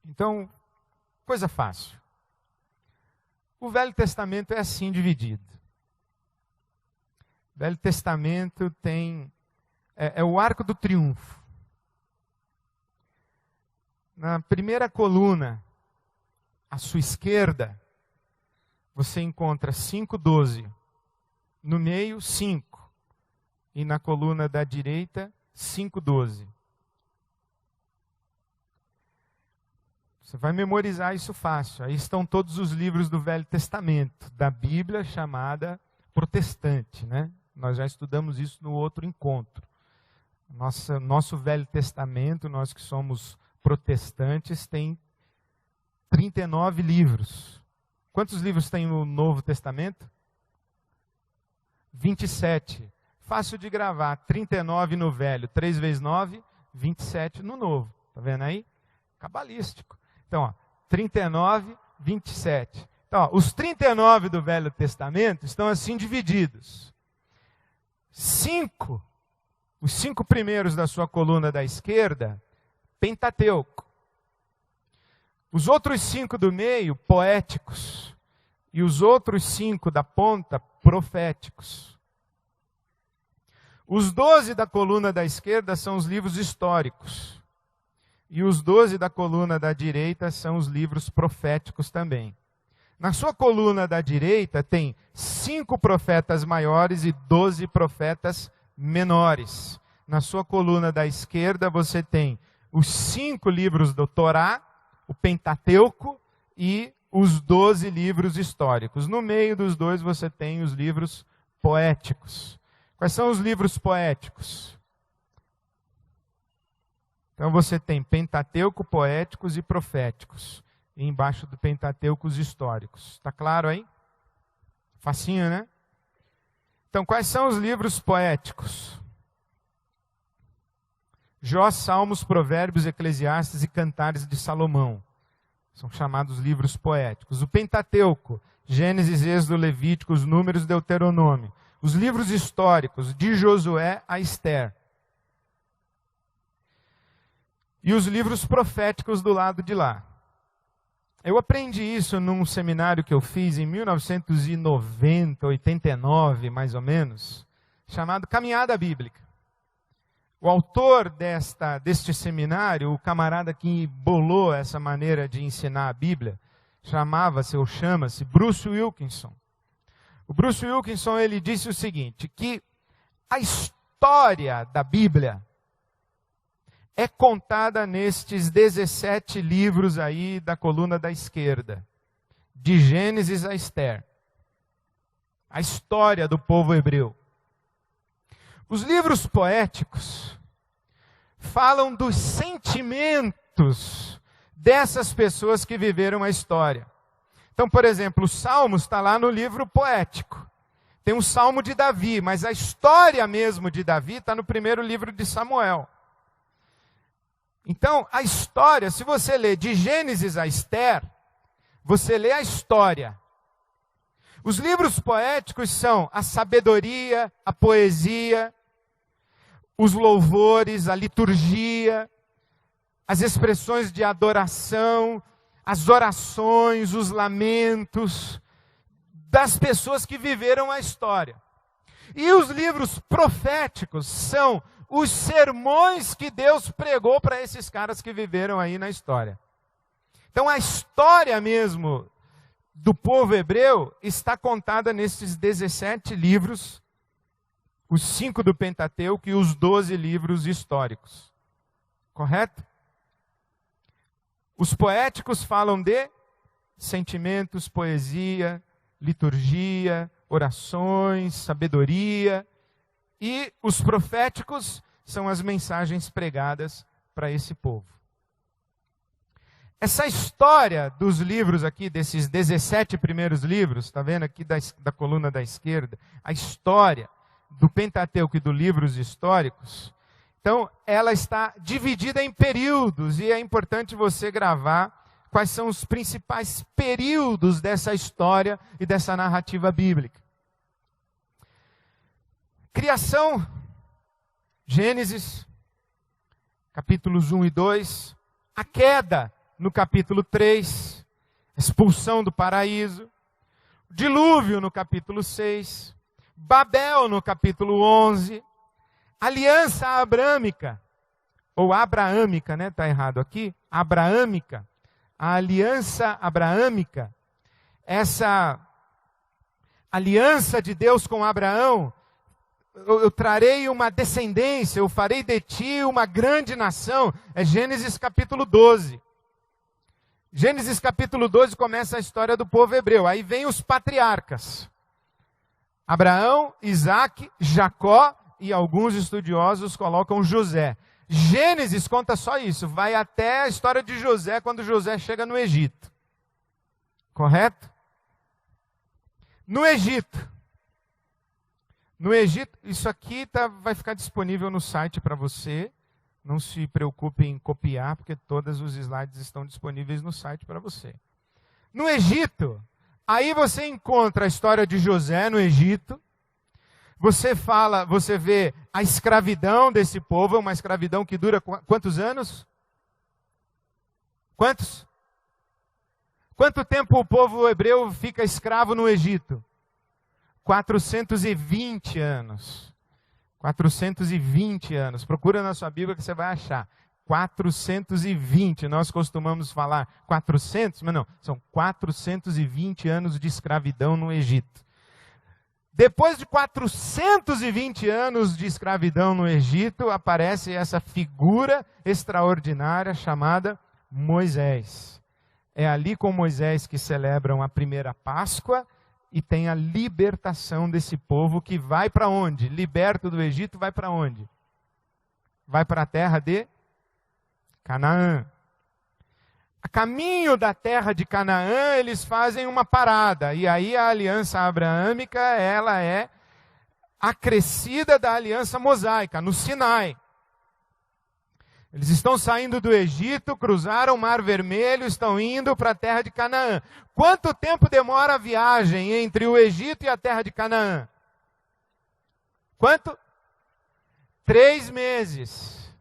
Então, coisa fácil. O Velho Testamento é assim dividido. O Velho Testamento é o arco do triunfo. Na primeira coluna, à sua esquerda, você encontra 5:12. No meio, 5. E na coluna da direita, 5:12. Você vai memorizar isso fácil. Aí estão todos os livros do Velho Testamento, da Bíblia chamada protestante, né? Nós já estudamos isso no outro encontro. Nosso Velho Testamento, nós que somos protestantes, tem 39 livros. Quantos livros tem no Novo Testamento? 27. Fácil de gravar. 39 no Velho. 3 vezes 9, 27 no Novo. Está vendo aí? Cabalístico. Então, 39, 27. Então, os 39 do Velho Testamento estão assim divididos. 5, os 5 primeiros da sua coluna da esquerda, Pentateuco. Os outros 5 do meio, poéticos. E os outros 5 da ponta, proféticos. Os 12 da coluna da esquerda são os livros históricos. E os 12 da coluna da direita são os livros proféticos também. Na sua coluna da direita tem 5 profetas maiores e 12 profetas menores. Na sua coluna da esquerda você tem os 5 livros do Torá, o Pentateuco e os 12 livros históricos. No meio dos dois você tem os livros poéticos. Quais são os livros poéticos? Então você tem Pentateuco, poéticos e proféticos. E embaixo do Pentateuco, os históricos. Está claro aí? Facinho, né? Então, quais são os livros poéticos? Jó, Salmos, Provérbios, Eclesiastes e Cantares de Salomão. São chamados livros poéticos. O Pentateuco, Gênesis, Êxodo, Levíticos, Números, Deuteronômio. Os livros históricos, de Josué a Ester. E os livros proféticos do lado de lá. Eu aprendi isso num seminário que eu fiz em 1990, 89, mais ou menos, chamado Caminhada Bíblica. O autor deste seminário, o camarada que bolou essa maneira de ensinar a Bíblia, chama-se Bruce Wilkinson. O Bruce Wilkinson, ele disse o seguinte, que a história da Bíblia é contada nestes 17 livros aí da coluna da esquerda, de Gênesis a Ester. A história do povo hebreu. Os livros poéticos falam dos sentimentos dessas pessoas que viveram a história. Então, por exemplo, os Salmos está lá no livro poético. Tem um Salmo de Davi, mas a história mesmo de Davi está no primeiro livro de Samuel. Então, a história, se você lê de Gênesis a Ester, você lê a história. Os livros poéticos são a sabedoria, a poesia, os louvores, a liturgia, as expressões de adoração, as orações, os lamentos das pessoas que viveram a história. E os livros proféticos são os sermões que Deus pregou para esses caras que viveram aí na história. Então a história mesmo do povo hebreu está contada nesses 17 livros, os 5 do Pentateuco e os 12 livros históricos. Correto? Os poéticos falam de sentimentos, poesia, liturgia, orações, sabedoria. E os proféticos são as mensagens pregadas para esse povo. Essa história dos livros aqui, desses 17 primeiros livros, está vendo aqui da coluna da esquerda, a história do Pentateuco e dos livros históricos, então ela está dividida em períodos, e é importante você gravar quais são os principais períodos dessa história e dessa narrativa bíblica. Criação, Gênesis, capítulos 1 e 2. A queda, no capítulo 3, expulsão do paraíso. Dilúvio no capítulo 6. Babel no capítulo 11. Aliança abrâmica, ou abraâmica, né? Está errado aqui. Abraâmica. A aliança abraâmica. Essa aliança de Deus com Abraão. Eu trarei uma descendência, eu farei de ti uma grande nação. É Gênesis capítulo 12. Gênesis capítulo 12 começa a história do povo hebreu. Aí vem os patriarcas. Abraão, Isaac, Jacó e alguns estudiosos colocam José. Gênesis conta só isso. Vai até a história de José quando José chega no Egito. Correto? No Egito, isso aqui vai ficar disponível no site para você. Não se preocupe em copiar, porque todos os slides estão disponíveis no site para você. No Egito, aí você encontra a história de José no Egito. Você vê a escravidão desse povo, uma escravidão que dura quantos anos? Quantos? Quanto tempo o povo hebreu fica escravo no Egito? 420 anos. 420 anos. Procura na sua Bíblia que você vai achar. 420. Nós costumamos falar 400, mas não. São 420 anos de escravidão no Egito. Depois de 420 anos de escravidão no Egito, aparece essa figura extraordinária chamada Moisés. É ali com Moisés que celebram a primeira Páscoa e tem a libertação desse povo que vai para onde? Liberto do Egito, vai para onde? Vai para a terra de Canaã. A caminho da terra de Canaã, eles fazem uma parada. E aí a aliança abraâmica, ela é acrescida da aliança mosaica, no Sinai. Eles estão saindo do Egito, cruzaram o Mar Vermelho, estão indo para a terra de Canaã. Quanto tempo demora a viagem entre o Egito e a terra de Canaã? Quanto? 3 meses.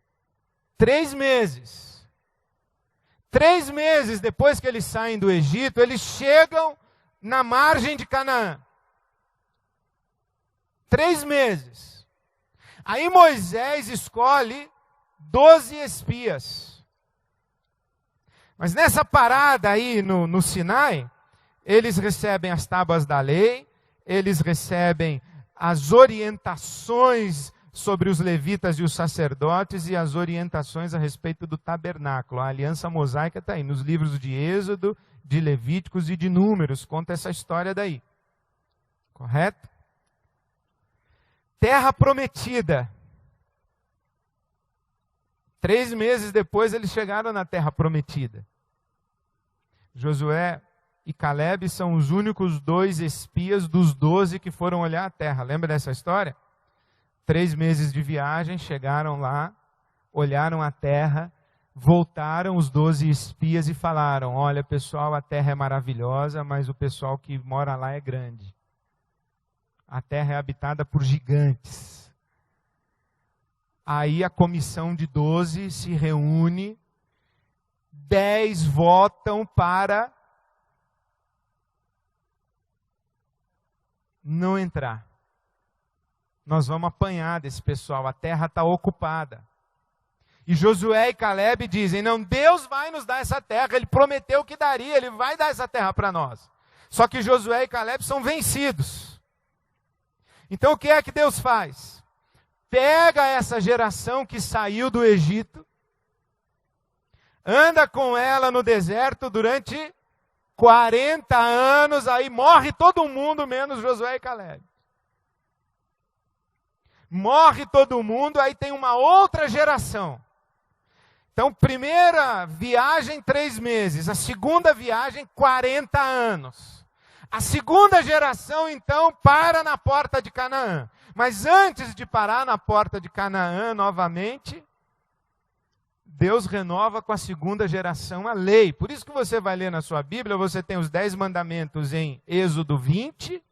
3 meses. 3 meses depois que eles saem do Egito, eles chegam na margem de Canaã. 3 meses. Aí Moisés escolhe 12 espias. Mas nessa parada aí no Sinai, eles recebem as tábuas da lei, eles recebem as orientações sobre os levitas e os sacerdotes e as orientações a respeito do tabernáculo. A aliança mosaica está aí, nos livros de Êxodo, de Levíticos e de Números, conta essa história daí. Correto? Terra prometida. 3 meses depois eles chegaram na terra prometida. Josué e Caleb são os únicos 2 espias dos 12 que foram olhar a terra. Lembra dessa história? 3 meses de viagem, chegaram lá, olharam a terra, voltaram os 12 espias e falaram: olha pessoal, a terra é maravilhosa, mas o pessoal que mora lá é grande. A terra é habitada por gigantes. Aí a comissão de 12 se reúne, 10 votam para não entrar. Nós vamos apanhar desse pessoal, a terra está ocupada. E Josué e Caleb dizem: não, Deus vai nos dar essa terra, Ele prometeu que daria, Ele vai dar essa terra para nós. Só que Josué e Caleb são vencidos. Então o que é que Deus faz? Pega essa geração que saiu do Egito, anda com ela no deserto durante 40 anos, aí morre todo mundo, menos Josué e Caleb. Morre todo mundo, aí tem uma outra geração. Então, primeira viagem, 3 meses. A segunda viagem, 40 anos. A segunda geração, então, para na porta de Canaã. Mas antes de parar na porta de Canaã novamente, Deus renova com a segunda geração a lei. Por isso que você vai ler na sua Bíblia, você tem os 10 mandamentos em Êxodo 20,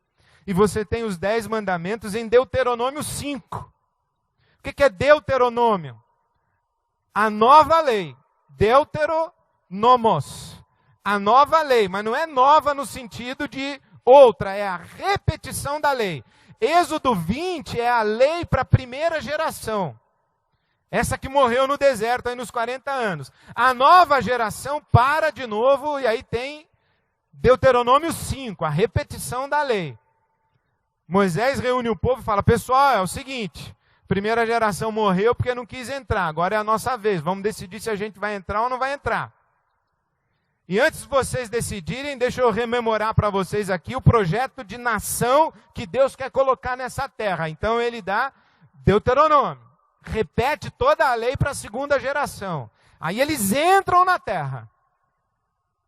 e você tem os 10 mandamentos em Deuteronômio 5. O que é Deuteronômio? A nova lei. Deutero, nomos. A nova lei, mas não é nova no sentido de outra, é a repetição da lei. Êxodo 20 é a lei para a primeira geração. Essa que morreu no deserto aí nos 40 anos. A nova geração para de novo e aí tem Deuteronômio 5, a repetição da lei. Moisés reúne o povo e fala, pessoal, é o seguinte, primeira geração morreu porque não quis entrar, agora é a nossa vez, vamos decidir se a gente vai entrar ou não vai entrar. E antes de vocês decidirem, deixa eu rememorar para vocês aqui o projeto de nação que Deus quer colocar nessa terra. Então ele dá Deuteronômio, repete toda a lei para a segunda geração. Aí eles entram na terra.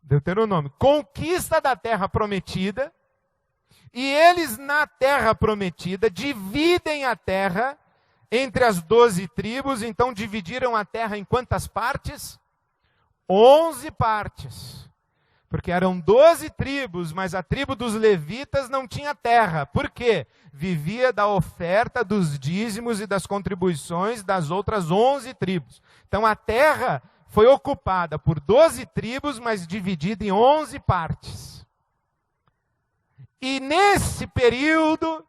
Deuteronômio, conquista da terra prometida, e eles na terra prometida dividem a terra entre as 12 tribos, então dividiram a terra em quantas partes? 11 partes, porque eram 12 tribos, mas a tribo dos levitas não tinha terra. Por quê? Vivia da oferta dos dízimos e das contribuições das outras 11 tribos. Então a terra foi ocupada por 12 tribos, mas dividida em 11 partes. E nesse período,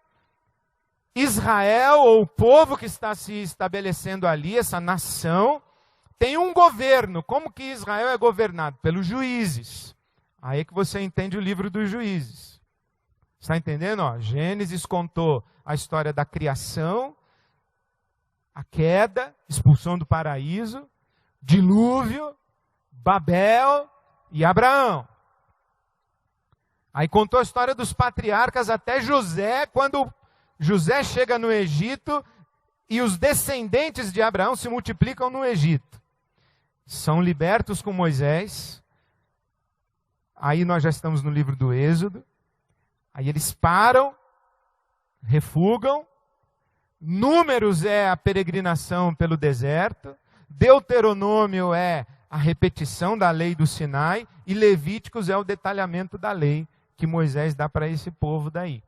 Israel, ou o povo que está se estabelecendo ali, essa nação, tem um governo. Como que Israel é governado? Pelos juízes. Aí é que você entende o livro dos juízes. Está entendendo? Ó, Gênesis contou a história da criação, a queda, expulsão do paraíso, dilúvio, Babel e Abraão. Aí contou a história dos patriarcas até José, quando José chega no Egito e os descendentes de Abraão se multiplicam no Egito. São libertos com Moisés. Aí nós já estamos no livro do Êxodo. Aí eles param, refugam. Números é a peregrinação pelo deserto. Deuteronômio é a repetição da lei do Sinai. E Levíticos é o detalhamento da lei que Moisés dá para esse povo daí.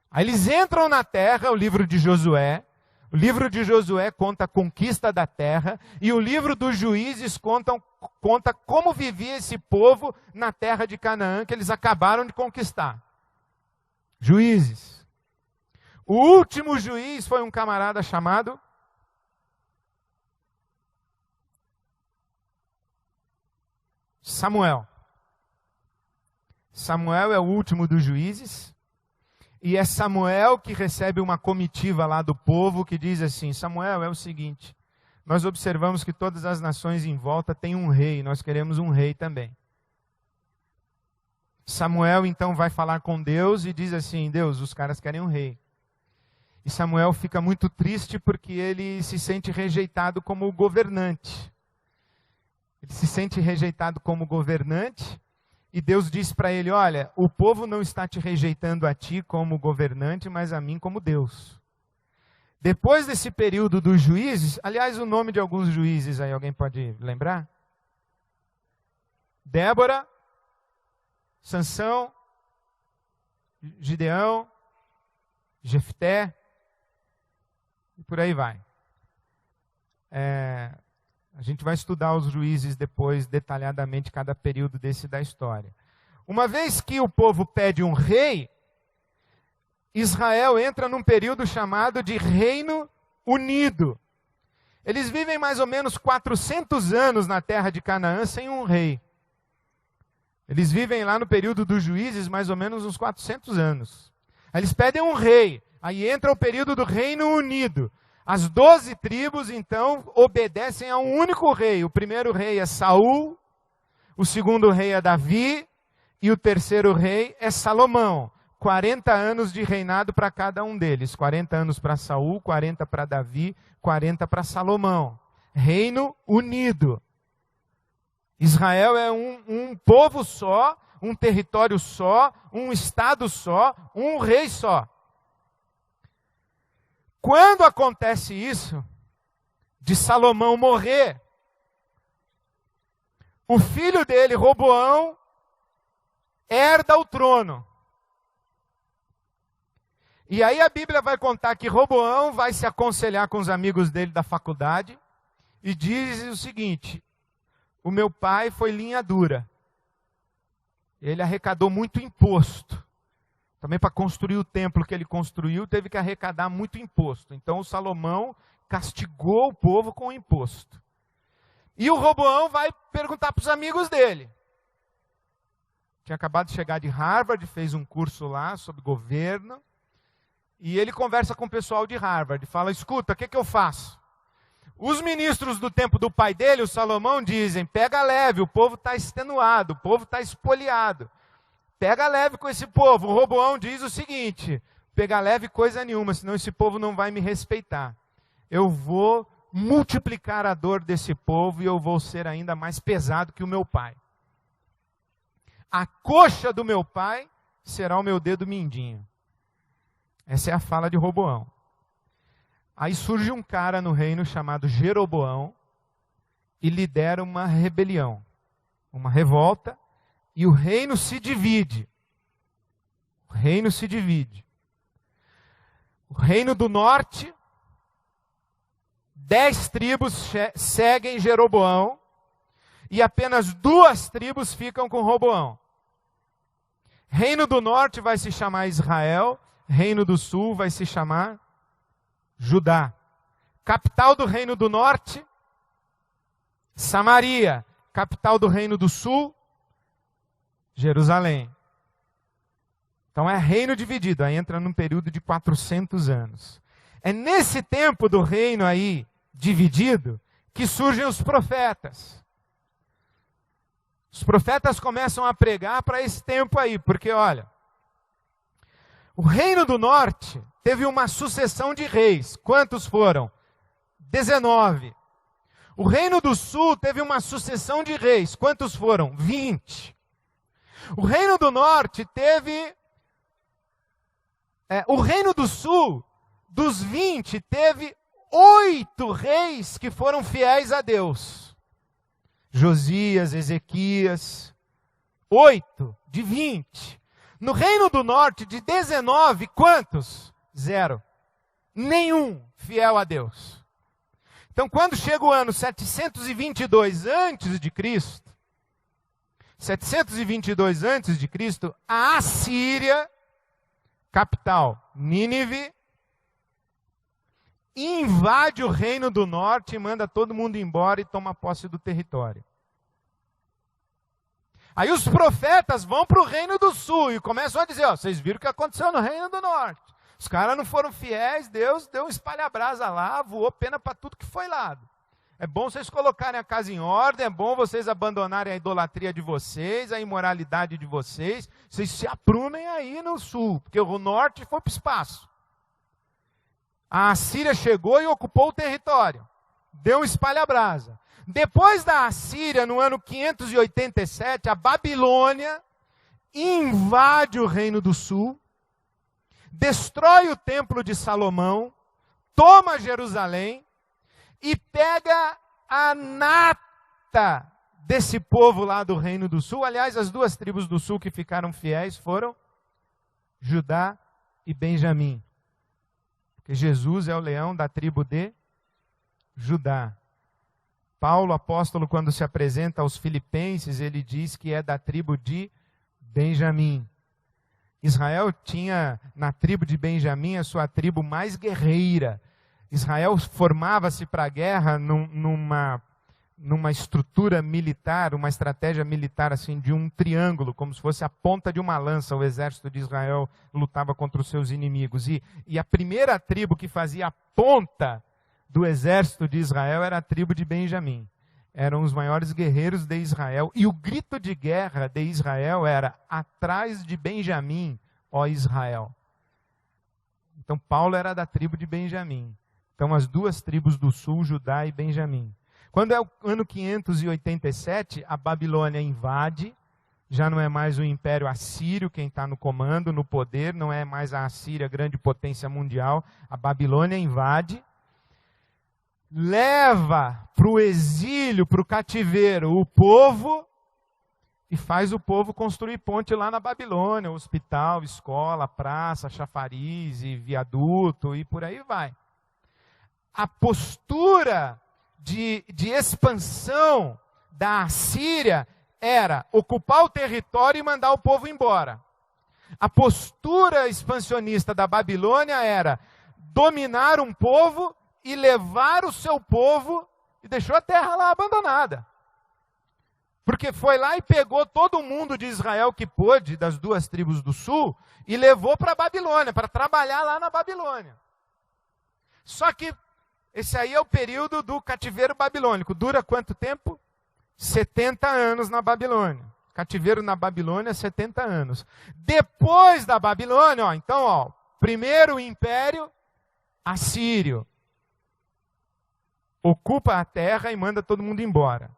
Aí eles entram na terra, o livro de Josué. O livro de Josué conta a conquista da terra, e o livro dos Juízes conta como vivia esse povo na terra de Canaã, que eles acabaram de conquistar. Juízes. O último juiz foi um camarada chamado Samuel. Samuel é o último dos juízes. E é Samuel que recebe uma comitiva lá do povo que diz assim, Samuel, é o seguinte, nós observamos que todas as nações em volta têm um rei, nós queremos um rei também. Samuel então vai falar com Deus e diz assim, Deus, os caras querem um rei. E Samuel fica muito triste porque ele se sente rejeitado como governante. Ele se sente rejeitado como governante. E Deus diz para ele, olha, o povo não está te rejeitando a ti como governante, mas a mim como Deus. Depois desse período dos juízes, aliás, o nome de alguns juízes aí, alguém pode lembrar? Débora, Sansão, Gideão, Jefté, e por aí vai. A gente vai estudar os juízes depois, detalhadamente, cada período desse da história. Uma vez que o povo pede um rei, Israel entra num período chamado de Reino Unido. Eles vivem mais ou menos 400 anos na terra de Canaã sem um rei. Eles vivem lá no período dos juízes mais ou menos uns 400 anos. Aí eles pedem um rei, aí entra o período do Reino Unido. As 12 tribos, então, obedecem a um único rei. O primeiro rei é Saul, o segundo rei é Davi, e o terceiro rei é Salomão. 40 anos de reinado para cada um deles. 40 anos para Saul, 40 para Davi, 40 para Salomão. Reino Unido. Israel é um povo só, um território só, um estado só, um rei só. Quando acontece isso, de Salomão morrer, o filho dele, Roboão, herda o trono. E aí a Bíblia vai contar que Roboão vai se aconselhar com os amigos dele da faculdade e diz o seguinte, o meu pai foi linha dura. Ele arrecadou muito imposto. Também para construir o templo que ele construiu, teve que arrecadar muito imposto. Então o Salomão castigou o povo com o imposto. E o Roboão vai perguntar para os amigos dele. Tinha acabado de chegar de Harvard, fez um curso lá sobre governo. E ele conversa com o pessoal de Harvard. Fala, escuta, o que eu faço? Os ministros do tempo do pai dele, o Salomão, dizem, pega leve, o povo está extenuado, o povo está espoliado. Pega leve com esse povo. O Roboão diz o seguinte, pega leve coisa nenhuma, senão esse povo não vai me respeitar. Eu vou multiplicar a dor desse povo e eu vou ser ainda mais pesado que o meu pai. A coxa do meu pai será o meu dedo mindinho. Essa é a fala de Roboão. Aí surge um cara no reino chamado Jeroboão e lidera uma rebelião, uma revolta, e o reino se divide. O reino se divide. O reino do norte, 10 tribos seguem Jeroboão e apenas 2 tribos ficam com Roboão. Reino do norte vai se chamar Israel, reino do sul vai se chamar Judá. Capital do reino do norte, Samaria. Capital do reino do sul, Jerusalém. Então é reino dividido, aí entra num período de 400 anos. É nesse tempo do reino aí dividido que surgem os profetas. Os profetas começam a pregar para esse tempo aí, porque olha, o reino do norte teve uma sucessão de reis. Quantos foram? 19. O reino do sul teve uma sucessão de reis. Quantos foram? 20. O reino do norte teve... o reino do sul, dos 20, teve 8 reis que foram fiéis a Deus. Josias, Ezequias, 8 de 20. No reino do norte, de 19, quantos? 0. Nenhum fiel a Deus. Então, quando chega o ano 722 antes de Cristo, 722 antes de Cristo, a Assíria, capital Nínive, invade o reino do norte e manda todo mundo embora e toma posse do território. Aí os profetas vão para o reino do sul e começam a dizer, ó, vocês viram o que aconteceu no reino do norte. Os caras não foram fiéis, Deus deu um espalha-brasa lá, voou pena para tudo que foi lado. É bom vocês colocarem a casa em ordem, é bom vocês abandonarem a idolatria de vocês, a imoralidade de vocês, vocês se aprumem aí no sul, porque o norte foi para o espaço. A Assíria chegou e ocupou o território, deu um espalha-brasa. Depois da Assíria, no ano 587, a Babilônia invade o reino do sul, destrói o templo de Salomão, toma Jerusalém e pega a nata desse povo lá do reino do sul. Aliás, as 2 tribos do sul que ficaram fiéis foram Judá e Benjamim. Porque Jesus é o leão da tribo de Judá. Paulo, apóstolo, quando se apresenta aos filipenses, ele diz que é da tribo de Benjamim. Israel tinha na tribo de Benjamim a sua tribo mais guerreira. Israel formava-se para a guerra numa estrutura militar, uma estratégia militar assim de um triângulo, como se fosse a ponta de uma lança. O exército de Israel lutava contra os seus inimigos. E a primeira tribo que fazia a ponta do exército de Israel era a tribo de Benjamim. Eram os maiores guerreiros de Israel. E o grito de guerra de Israel era: atrás de Benjamim, ó Israel. Então Paulo era da tribo de Benjamim. Então as 2 tribos do sul, Judá e Benjamim. Quando é o ano 587, a Babilônia invade. Já não é mais o Império Assírio quem está no comando, no poder. Não é mais a Assíria, grande potência mundial. A Babilônia invade. Leva para o exílio, para o cativeiro, o povo e faz o povo construir ponte lá na Babilônia, hospital, escola, praça, chafariz e viaduto e por aí vai. A postura de expansão da Assíria era ocupar o território e mandar o povo embora. A postura expansionista da Babilônia era dominar um povo e levar o seu povo, e deixou a terra lá abandonada. Porque foi lá e pegou todo mundo de Israel que pôde, das duas tribos do sul, e levou para a Babilônia, para trabalhar lá na Babilônia. Só que esse aí é o período do cativeiro babilônico. Dura quanto tempo? 70 anos na Babilônia. Cativeiro na Babilônia, 70 anos. Depois da Babilônia, então, primeiro império assírio. Ocupa a terra e manda todo mundo embora.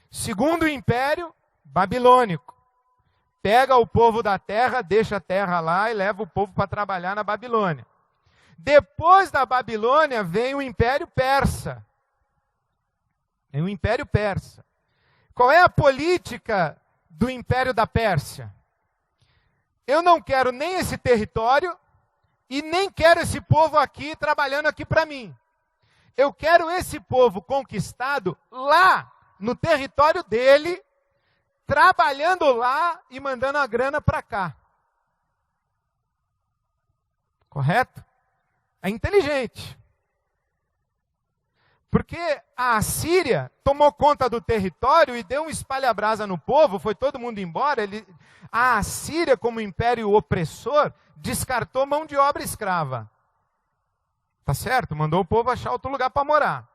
Segundo império babilônico. Pega o povo da terra, deixa a terra lá e leva o povo para trabalhar na Babilônia. Depois da Babilônia vem o Império Persa. Vem o Império Persa. Qual é a política do Império da Pérsia? Eu não quero nem esse território e nem quero esse povo aqui trabalhando aqui para mim. Eu quero esse povo conquistado lá no território dele, trabalhando lá e mandando a grana para cá. Correto? É inteligente. Porque a Assíria tomou conta do território e deu um espalha-brasa no povo, foi todo mundo embora. A Assíria, como império opressor, descartou mão de obra escrava. Tá certo? Mandou o povo achar outro lugar para morar.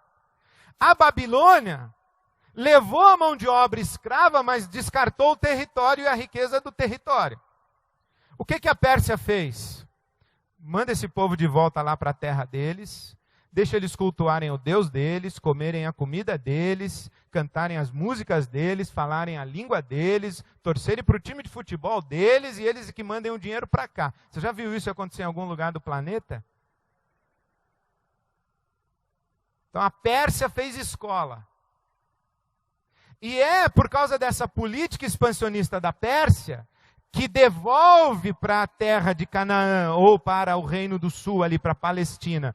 A Babilônia levou a mão de obra escrava, mas descartou o território e a riqueza do território. O que a Pérsia fez? Manda esse povo de volta lá para a terra deles, deixa eles cultuarem o Deus deles, comerem a comida deles, cantarem as músicas deles, falarem a língua deles, torcerem para o time de futebol deles e eles que mandem o dinheiro para cá. Você já viu isso acontecer em algum lugar do planeta? Então a Pérsia fez escola. E é por causa dessa política expansionista da Pérsia que devolve para a terra de Canaã ou para o Reino do Sul, ali para a Palestina,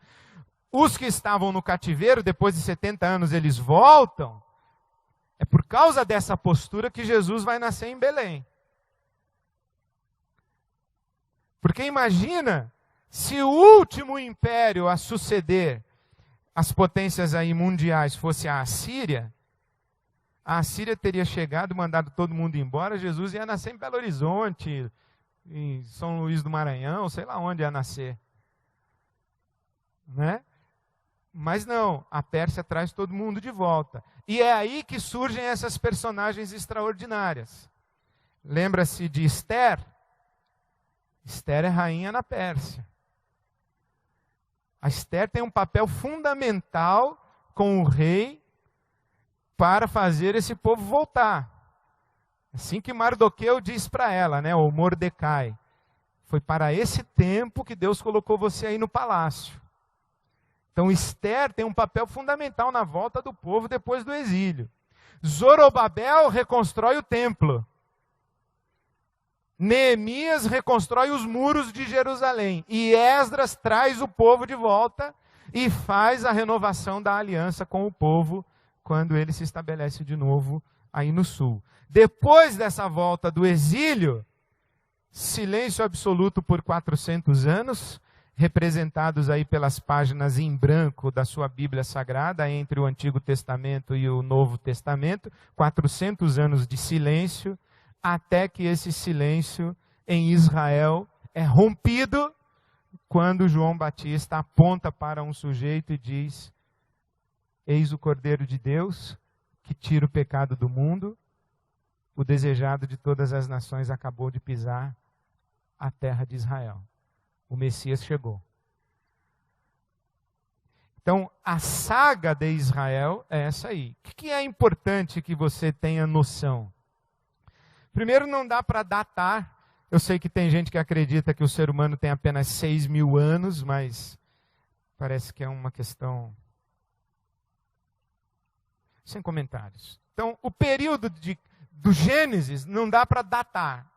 os que estavam no cativeiro, depois de 70 anos eles voltam. É por causa dessa postura que Jesus vai nascer em Belém. Porque imagina se o último império a suceder as potências aí mundiais fosse a Assíria teria chegado, mandado todo mundo embora, Jesus ia nascer em Belo Horizonte, em São Luís do Maranhão, sei lá onde ia nascer. Né? Mas não, a Pérsia traz todo mundo de volta. E é aí que surgem essas personagens extraordinárias. Lembra-se de Esther? Esther é rainha na Pérsia. A Esther tem um papel fundamental com o rei para fazer esse povo voltar. Assim que Mardoqueu diz para ela, né, ou Mordecai, foi para esse tempo que Deus colocou você aí no palácio. Então Esther tem um papel fundamental na volta do povo depois do exílio. Zorobabel reconstrói o templo. Neemias reconstrói os muros de Jerusalém. E Esdras traz o povo de volta e faz a renovação da aliança com o povo quando ele se estabelece de novo aí no sul. Depois dessa volta do exílio, silêncio absoluto por 400 anos, representados aí pelas páginas em branco da sua Bíblia Sagrada, entre o Antigo Testamento e o Novo Testamento, 400 anos de silêncio, até que esse silêncio em Israel é rompido, quando João Batista aponta para um sujeito e diz: eis o Cordeiro de Deus, que tira o pecado do mundo, o desejado de todas as nações acabou de pisar a terra de Israel. O Messias chegou. Então, a saga de Israel é essa aí. O que é importante que você tenha noção? Primeiro, não dá para datar. Eu sei que tem gente que acredita que o ser humano tem apenas 6.000 anos, mas parece que é uma questão sem comentários. Então, o período do Gênesis não dá para datar.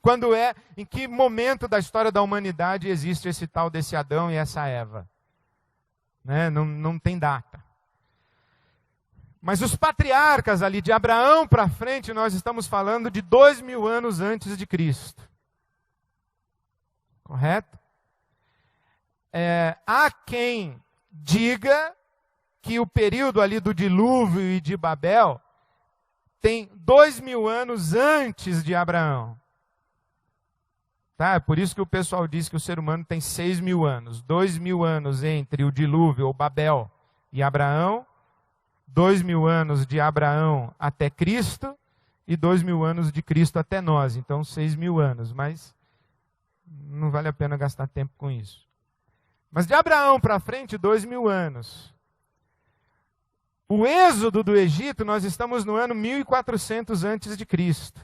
Quando é, em que momento da história da humanidade existe esse tal desse Adão e essa Eva? Né? Não tem data. Mas os patriarcas ali, de Abraão para frente, nós estamos falando de 2000 anos antes de Cristo. Correto? Há quem diga que o período ali do dilúvio e de Babel tem 2000 anos antes de Abraão. Tá? É por isso que o pessoal diz que o ser humano tem 6.000 anos. 2.000 anos entre o dilúvio, ou Babel, e Abraão. 2.000 anos de Abraão até Cristo. E 2.000 anos de Cristo até nós. Então 6.000 anos. Mas não vale a pena gastar tempo com isso. Mas de Abraão para frente, 2.000 anos. O êxodo do Egito, nós estamos no ano 1400 antes de Cristo.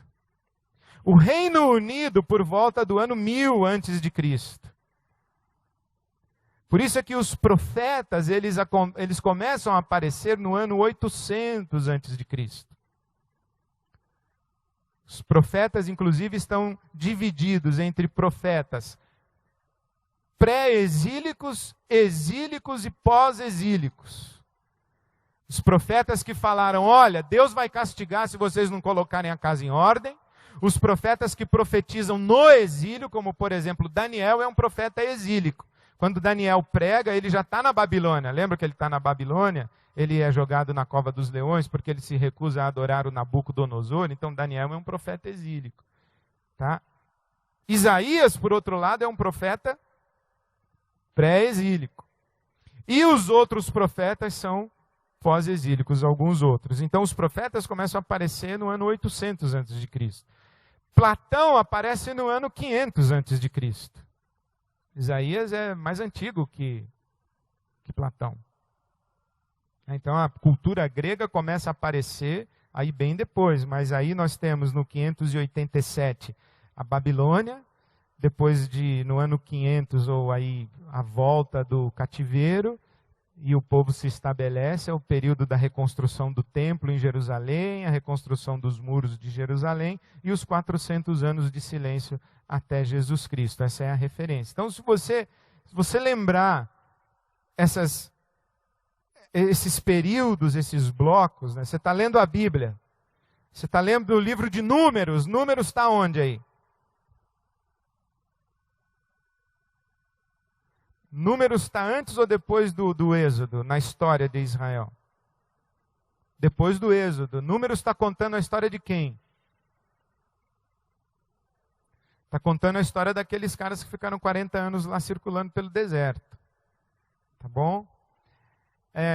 O Reino Unido por volta do ano 1000 antes de Cristo. Por isso é que os profetas, eles começam a aparecer no ano 800 antes de Cristo. Os profetas, inclusive, estão divididos entre profetas pré-exílicos, exílicos e pós-exílicos. Os profetas que falaram, olha, Deus vai castigar se vocês não colocarem a casa em ordem. Os profetas que profetizam no exílio, como por exemplo Daniel, é um profeta exílico. Quando Daniel prega, ele já está na Babilônia. Lembra que ele está na Babilônia? Ele é jogado na cova dos leões porque ele se recusa a adorar o Nabucodonosor. Então Daniel é um profeta exílico. Tá? Isaías, por outro lado, é um profeta pré-exílico. E os outros profetas são pós-exílicos, alguns outros. Então os profetas começam a aparecer no ano 800 a.C. Platão aparece no ano 500 a.C. Isaías é mais antigo que Platão. Então a cultura grega começa a aparecer aí bem depois, mas aí nós temos no 587 a Babilônia, depois no ano 500 ou aí a volta do cativeiro, e o povo se estabelece, é o período da reconstrução do templo em Jerusalém, a reconstrução dos muros de Jerusalém e os 400 anos de silêncio até Jesus Cristo. Essa é a referência. Então, se você lembrar esses períodos, esses blocos, né? Você está lendo a Bíblia, você está lendo o livro de Números. Números está onde aí? Números está antes ou depois do Êxodo, na história de Israel? Depois do Êxodo. Números está contando a história de quem? Está contando a história daqueles caras que ficaram 40 anos lá circulando pelo deserto. Tá bom?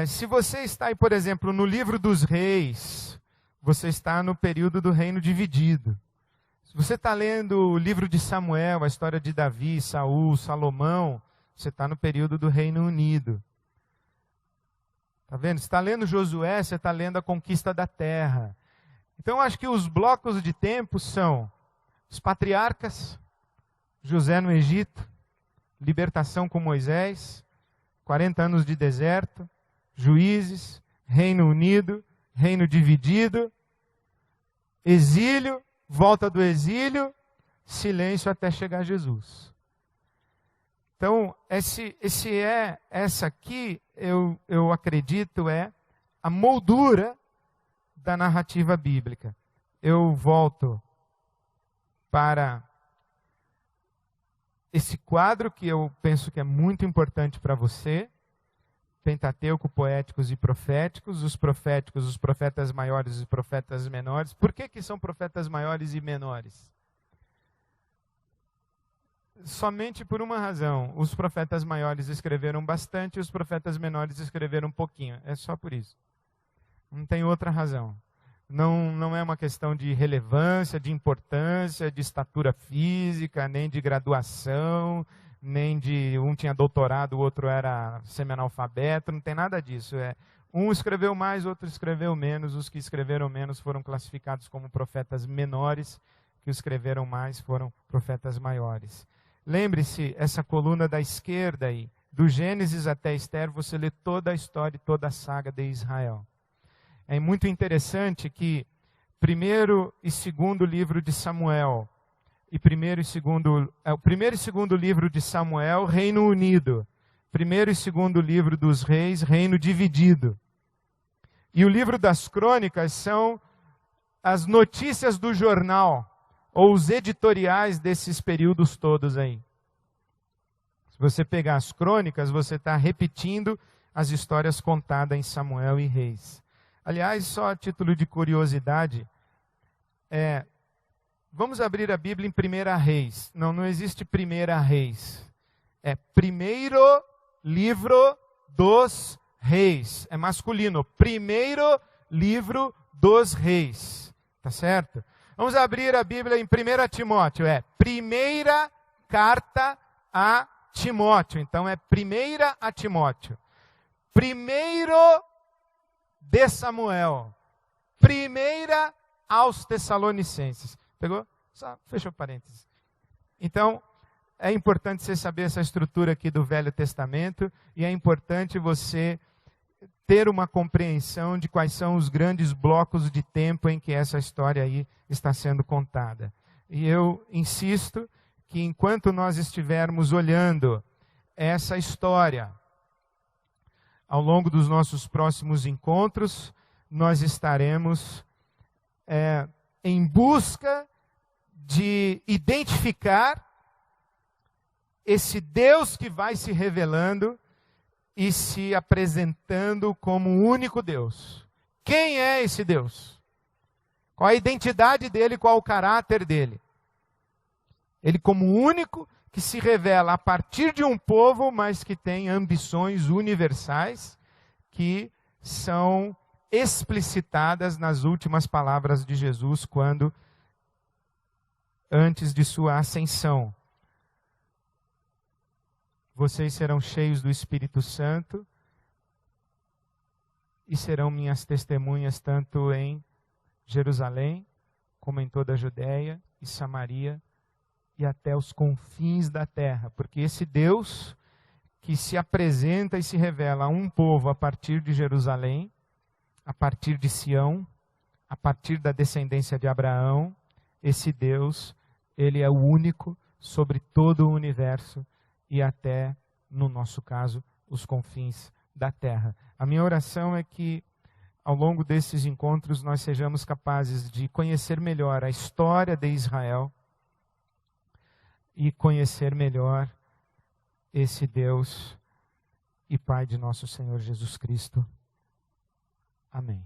Se você está aí, por exemplo, no livro dos reis, você está no período do reino dividido. Se você está lendo o livro de Samuel, a história de Davi, Saul, Salomão, você está no período do Reino Unido. Está vendo? Você está lendo Josué, você está lendo a conquista da terra. Então, acho que os blocos de tempo são os patriarcas, José no Egito, libertação com Moisés, 40 anos de deserto, juízes, Reino Unido, reino dividido, exílio, volta do exílio, silêncio até chegar Jesus. Então, essa aqui, eu acredito, é a moldura da narrativa bíblica. Eu volto para esse quadro que eu penso que é muito importante para você, Pentateuco, poéticos e proféticos, os proféticos, os profetas maiores e os profetas menores. Por que são profetas maiores e menores? Somente por uma razão. Os profetas maiores escreveram bastante e os profetas menores escreveram um pouquinho. É só por isso. Não tem outra razão. Não é uma questão de relevância, de importância, de estatura física, nem de graduação, nem de um tinha doutorado, o outro era semi-analfabeto, não tem nada disso. Um escreveu mais, outro escreveu menos. Os que escreveram menos foram classificados como profetas menores, que escreveram mais foram profetas maiores. Lembre-se, essa coluna da esquerda aí, do Gênesis até Esther, você lê toda a história e toda a saga de Israel. É muito interessante que primeiro e segundo livro de Samuel, o primeiro e segundo livro de Samuel, Reino Unido. Primeiro e segundo livro dos Reis, Reino dividido. E o livro das crônicas são as notícias do jornal, ou os editoriais desses períodos todos aí. Se você pegar as crônicas, você está repetindo as histórias contadas em Samuel e Reis. Aliás, só a título de curiosidade, vamos abrir a Bíblia em 1 Reis. Não existe 1 Reis. É primeiro livro dos reis. É masculino. Primeiro livro dos reis. Tá certo? Vamos abrir a Bíblia em 1 Timóteo. É primeira carta a Timóteo. Então é primeira a Timóteo. Primeiro de Samuel. Primeira aos Tessalonicenses. Pegou? Só fechou parênteses. Então, é importante você saber essa estrutura aqui do Velho Testamento e é importante você ter uma compreensão de quais são os grandes blocos de tempo em que essa história aí está sendo contada. E eu insisto que enquanto nós estivermos olhando essa história, ao longo dos nossos próximos encontros, nós estaremos em busca de identificar esse Deus que vai se revelando e se apresentando como o único Deus. Quem é esse Deus? Qual a identidade dele, qual o caráter dele? Ele como único que se revela a partir de um povo, mas que tem ambições universais que são explicitadas nas últimas palavras de Jesus, quando antes de sua ascensão. Vocês serão cheios do Espírito Santo e serão minhas testemunhas tanto em Jerusalém, como em toda a Judéia e Samaria e até os confins da terra. Porque esse Deus que se apresenta e se revela a um povo a partir de Jerusalém, a partir de Sião, a partir da descendência de Abraão, esse Deus, ele é o único sobre todo o universo e até, no nosso caso, os confins da terra. A minha oração é que, ao longo desses encontros, nós sejamos capazes de conhecer melhor a história de Israel e conhecer melhor esse Deus e Pai de nosso Senhor Jesus Cristo. Amém.